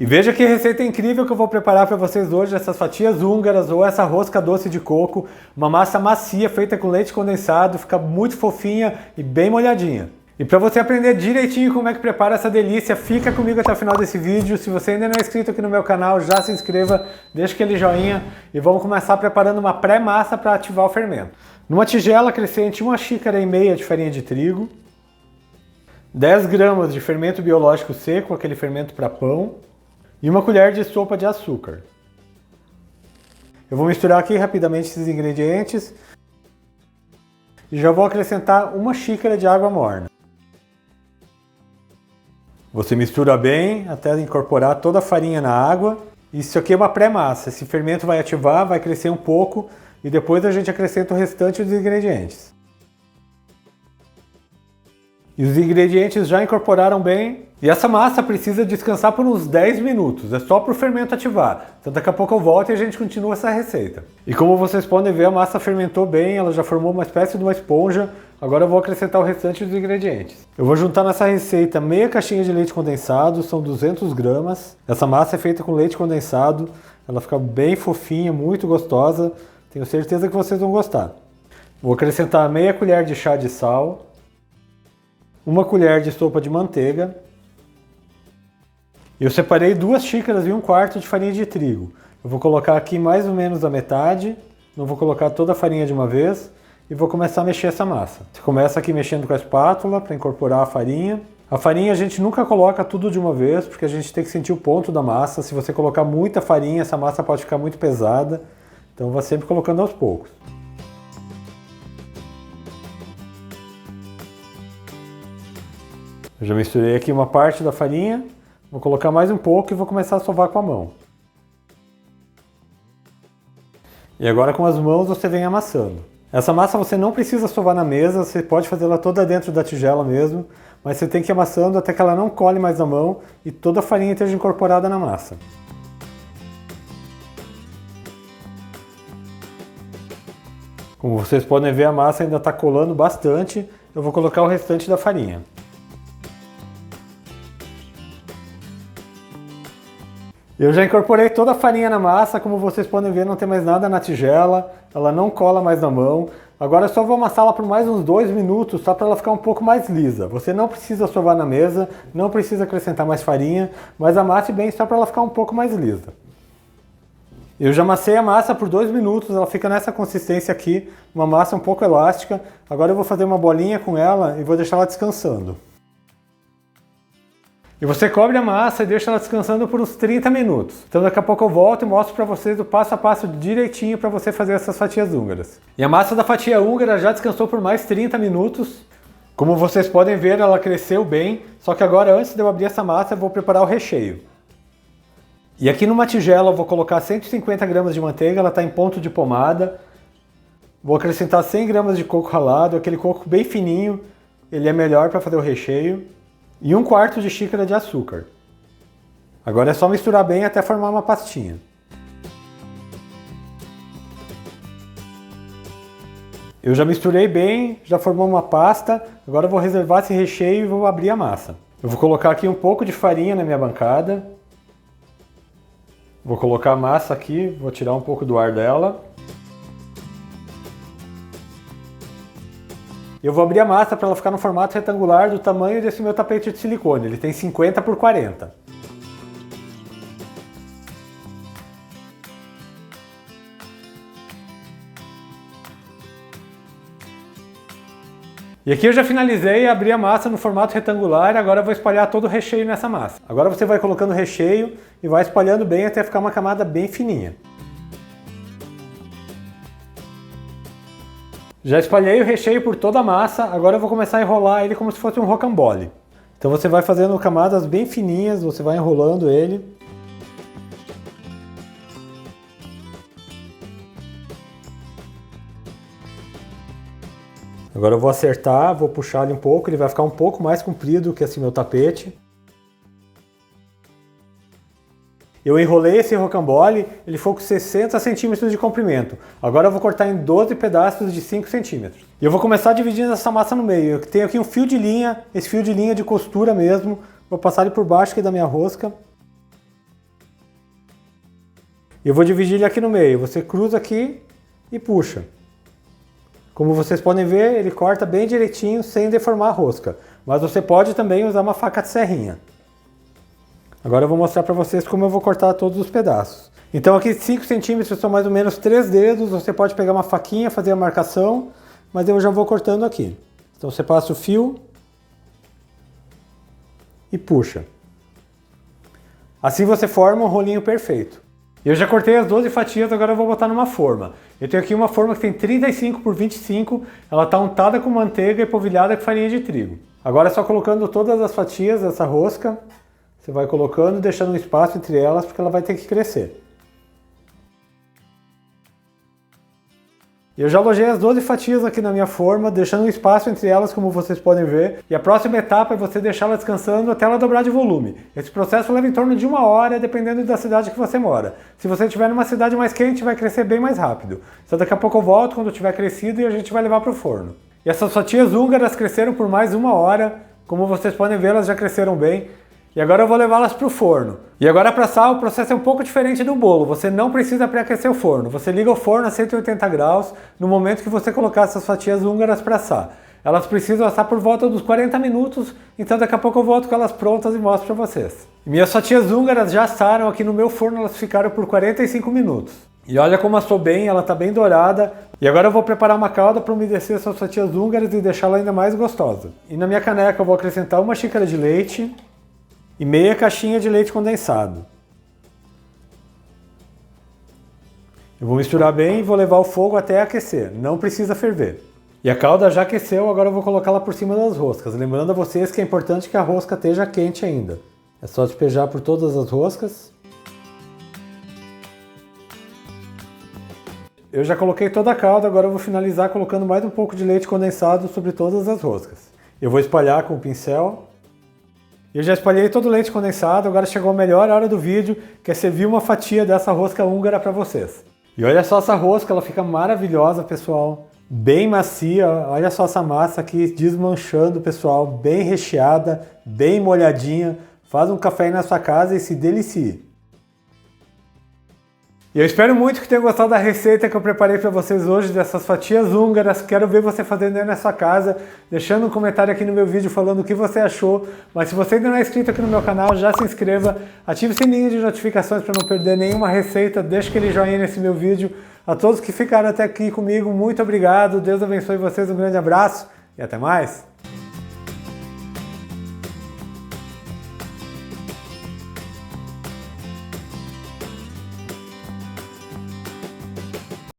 E veja que receita incrível que eu vou preparar para vocês hoje, essas fatias húngaras ou essa rosca doce de coco, uma massa macia feita com leite condensado, fica muito fofinha e bem molhadinha. E para você aprender direitinho como é que prepara essa delícia, fica comigo até o final desse vídeo. Se você ainda não é inscrito aqui no meu canal, já se inscreva, deixa aquele joinha e vamos começar preparando uma pré-massa para ativar o fermento. Numa tigela crescente, 1,5 xícaras de farinha de trigo, 10 gramas de fermento biológico seco, aquele fermento para pão, e 1 colher de sopa de açúcar. Eu vou misturar aqui rapidamente esses ingredientes e já vou acrescentar 1 xícara de água morna. Você mistura bem até incorporar toda a farinha na água. Isso aqui é uma pré-massa, esse fermento vai ativar, vai crescer um pouco e depois a gente acrescenta o restante dos ingredientes. E os ingredientes já incorporaram bem. E essa massa precisa descansar por uns 10 minutos, é só para o fermento ativar. Então daqui a pouco eu volto e a gente continua essa receita. E como vocês podem ver, a massa fermentou bem, ela já formou uma espécie de uma esponja. Agora eu vou acrescentar o restante dos ingredientes. Eu vou juntar nessa receita meia caixinha de leite condensado, são 200 gramas. Essa massa é feita com leite condensado, ela fica bem fofinha, muito gostosa. Tenho certeza que vocês vão gostar. Vou acrescentar meia colher de chá de sal, 1 colher de sopa de manteiga. Eu separei 2 xícaras e 1/4 de farinha de trigo. Eu vou colocar aqui mais ou menos a metade, não vou colocar toda a farinha de uma vez e vou começar a mexer essa massa. Você começa aqui mexendo com a espátula para incorporar a farinha. A farinha a gente nunca coloca tudo de uma vez, porque a gente tem que sentir o ponto da massa. Se você colocar muita farinha, essa massa pode ficar muito pesada, então vá sempre colocando aos poucos. Eu já misturei aqui uma parte da farinha. Vou colocar mais um pouco e vou começar a sovar com a mão. E agora com as mãos você vem amassando. Essa massa você não precisa sovar na mesa, você pode fazê-la toda dentro da tigela mesmo, mas você tem que ir amassando até que ela não cole mais na mão e toda a farinha esteja incorporada na massa. Como vocês podem ver, a massa ainda está colando bastante, eu vou colocar o restante da farinha. Eu já incorporei toda a farinha na massa, como vocês podem ver não tem mais nada na tigela, ela não cola mais na mão. Agora eu só vou amassá-la por mais uns 2 minutos, só para ela ficar um pouco mais lisa. Você não precisa sovar na mesa, não precisa acrescentar mais farinha, mas amasse bem só para ela ficar um pouco mais lisa. Eu já amassei a massa por 2 minutos, ela fica nessa consistência aqui, uma massa um pouco elástica. Agora eu vou fazer uma bolinha com ela e vou deixar ela descansando. E você cobre a massa e deixa ela descansando por uns 30 minutos. Então daqui a pouco eu volto e mostro para vocês o passo a passo direitinho para você fazer essas fatias húngaras. E a massa da fatia húngara já descansou por mais 30 minutos. Como vocês podem ver, ela cresceu bem, só que agora antes de eu abrir essa massa eu vou preparar o recheio. E aqui numa tigela eu vou colocar 150 gramas de manteiga, ela está em ponto de pomada. Vou acrescentar 100 gramas de coco ralado, aquele coco bem fininho, ele é melhor para fazer o recheio. E 1/4 de xícara de açúcar. Agora é só misturar bem até formar uma pastinha. Eu já misturei bem, já formou uma pasta, agora eu vou reservar esse recheio e vou abrir a massa. Eu vou colocar aqui um pouco de farinha na minha bancada. Vou colocar a massa aqui, vou tirar um pouco do ar dela. Eu vou abrir a massa para ela ficar no formato retangular do tamanho desse meu tapete de silicone. Ele tem 50 por 40. E aqui eu já finalizei, abri a massa no formato retangular, agora eu vou espalhar todo o recheio nessa massa. Agora você vai colocando o recheio e vai espalhando bem até ficar uma camada bem fininha. Já espalhei o recheio por toda a massa, agora eu vou começar a enrolar ele como se fosse um rocambole. Então você vai fazendo camadas bem fininhas, você vai enrolando ele. Agora eu vou acertar, vou puxar ele um pouco, ele vai ficar um pouco mais comprido que esse meu tapete. Eu enrolei esse rocambole, ele foi com 60 centímetros de comprimento. Agora eu vou cortar em 12 pedaços de 5 centímetros. E eu vou começar dividindo essa massa no meio. Eu tenho aqui um fio de linha, esse fio de linha de costura mesmo. Vou passar ele por baixo aqui da minha rosca. E eu vou dividir ele aqui no meio. Você cruza aqui e puxa. Como vocês podem ver, ele corta bem direitinho, sem deformar a rosca. Mas você pode também usar uma faca de serrinha. Agora eu vou mostrar para vocês como eu vou cortar todos os pedaços. Então aqui 5 centímetros são mais ou menos 3 dedos. Você pode pegar uma faquinha, fazer a marcação, mas eu já vou cortando aqui. Então você passa o fio e puxa. Assim você forma um rolinho perfeito. Eu já cortei as 12 fatias, agora eu vou botar numa forma. Eu tenho aqui uma forma que tem 35 por 25, ela está untada com manteiga e polvilhada com farinha de trigo. Agora é só colocando todas as fatias dessa rosca, você vai colocando e deixando um espaço entre elas, porque ela vai ter que crescer. Eu já alojei as 12 fatias aqui na minha forma, deixando um espaço entre elas, como vocês podem ver. E a próxima etapa é você deixá-la descansando até ela dobrar de volume. Esse processo leva em torno de 1 hora, dependendo da cidade que você mora. Se você estiver numa cidade mais quente, vai crescer bem mais rápido. Então daqui a pouco eu volto quando tiver crescido e a gente vai levar para o forno. E essas fatias húngaras cresceram por mais 1 hora. Como vocês podem ver, elas já cresceram bem. E agora eu vou levá-las para o forno. E agora para assar, o processo é um pouco diferente do bolo. Você não precisa pré-aquecer o forno. Você liga o forno a 180 graus no momento que você colocar essas fatias húngaras para assar. Elas precisam assar por volta dos 40 minutos, então daqui a pouco eu volto com elas prontas e mostro para vocês. E minhas fatias húngaras já assaram aqui no meu forno, elas ficaram por 45 minutos. E olha como assou bem, ela está bem dourada. E agora eu vou preparar uma calda para umedecer essas fatias húngaras e deixá-la ainda mais gostosa. E na minha caneca eu vou acrescentar 1 xícara de leite e meia caixinha de leite condensado. Eu vou misturar bem e vou levar o fogo até aquecer, não precisa ferver. E a calda já aqueceu, agora eu vou colocá-la por cima das roscas. Lembrando a vocês que é importante que a rosca esteja quente ainda. É só despejar por todas as roscas. Eu já coloquei toda a calda, agora eu vou finalizar colocando mais um pouco de leite condensado sobre todas as roscas. Eu vou espalhar com o pincel. Eu já espalhei todo o leite condensado, agora chegou a melhor hora do vídeo, que é servir uma fatia dessa rosca húngara para vocês. E olha só essa rosca, ela fica maravilhosa, pessoal. Bem macia, olha só essa massa aqui desmanchando, pessoal. Bem recheada, bem molhadinha. Faz um café aí na sua casa e se delicie. E eu espero muito que tenham gostado da receita que eu preparei para vocês hoje, dessas fatias húngaras. Quero ver você fazendo aí na sua casa, deixando um comentário aqui no meu vídeo falando o que você achou. Mas se você ainda não é inscrito aqui no meu canal, já se inscreva, ative o sininho de notificações para não perder nenhuma receita, deixa aquele joinha nesse meu vídeo. A todos que ficaram até aqui comigo, muito obrigado, Deus abençoe vocês, um grande abraço e até mais!